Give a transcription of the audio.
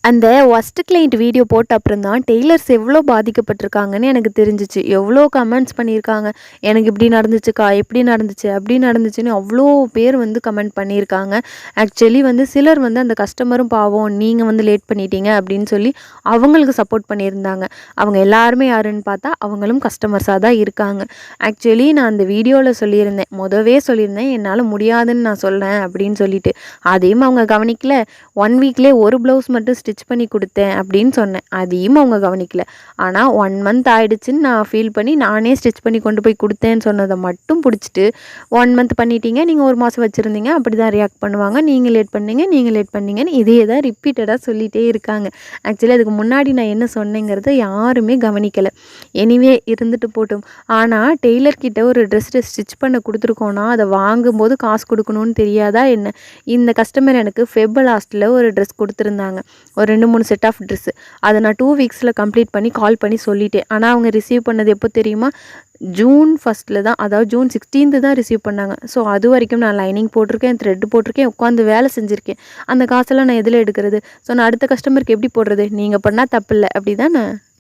அந்த worst client video போட்ட அப்புறம் தான் டெய்லர்ஸ் எவ்வளோ பாதிக்கப்பட்டிருக்காங்கன்னு எனக்கு தெரிஞ்சிச்சு. எவ்வளோ கமெண்ட்ஸ் பண்ணியிருக்காங்க. எனக்கு இப்படி நடந்துச்சுக்கா, எப்படி நடந்துச்சு, அப்படி நடந்துச்சுன்னு அவ்வளோ பேர் வந்து கமெண்ட் பண்ணியிருக்காங்க. ஆக்சுவலி வந்து சிலர் வந்து அந்த கஸ்டமரும் பாவம் நீங்கள் வந்து லேட் பண்ணிட்டீங்க அப்படின்னு சொல்லி அவங்களுக்கு சப்போர்ட் பண்ணியிருந்தாங்க. அவங்க எல்லாருமே யாருன்னு பார்த்தா அவங்களும் கஸ்டமர்ஸாக தான் இருக்காங்க. ஆக்சுவலி நான் அந்த வீடியோவில் சொல்லியிருந்தேன், சொல்லியிருந்தேன் என்னால் முடியாதுன்னு நான் சொல்கிறேன் அப்படின்னு சொல்லிட்டு. அதையும் அவங்க கவனிக்கல. 1 வீக்லேயே ஒரு ப்ளவுஸ் மட்டும் ஸ்டிச் பண்ணி கொடுத்தேன் அப்படின்னு சொன்னேன். அதையும் அவங்க கவனிக்கல. ஆனால் 1 மந்த் ஆயிடுச்சுன்னு நான் ஃபீல் பண்ணி நானே ஸ்டிச் பண்ணி கொண்டு போய் கொடுத்தேன்னு சொன்னதை மட்டும் பிடிச்சிட்டு 1 மந்த் பண்ணிட்டீங்க, நீங்கள் 1 மாதம் வச்சுருந்தீங்க, அப்படி தான் ரியாக்ட் பண்ணுவாங்க, நீங்கள் லேட் பண்ணீங்கன்னு இதே தான் ரிப்பீட்டடாக சொல்லிகிட்டே இருக்காங்க. ஆக்சுவலி அதுக்கு முன்னாடி நான் என்ன சொன்னேங்கிறத யாருமே கவனிக்கலை. எனிவே இருந்துட்டு போட்டும். ஆனால் டெய்லர்கிட்ட ஒரு ட்ரெஸ்ஸை ஸ்டிச் பண்ண கொடுத்துருக்கோன்னா அதை வாங்கும்போது காசு கொடுக்கணும்னு தெரியாதா என்ன? இந்த கஸ்டமர் எனக்கு லாஸ்ட்டில் ஒரு ட்ரெஸ் கொடுத்துருந்தாங்க. ஒரு 2, 3 செட் ஆஃப் ட்ரெஸ்ஸு. அதை நான் 2 வீக்ஸில் கம்ப்ளீட் பண்ணி கால் பண்ணி சொல்லிட்டேன். ஆனால் அவங்க ரிசீவ் பண்ணது எப்போ தெரியுமா? ஜூன் 1 தான், அதாவது ஜூன் 16 தான் ரிசீவ் பண்ணாங்க. ஸோ அது வரைக்கும் நான் லைனிங் போட்டிருக்கேன், த்ரெட் போட்டிருக்கேன், உட்காந்து வேலை செஞ்சுருக்கேன். அந்த காசெல்லாம் நான் எதில் எடுக்கிறது? ஸோ நான் அடுத்த கஸ்டமருக்கு எப்படி போடுறது? நீங்கள் பண்ணால் தப்பில்லை, அப்படி தானே?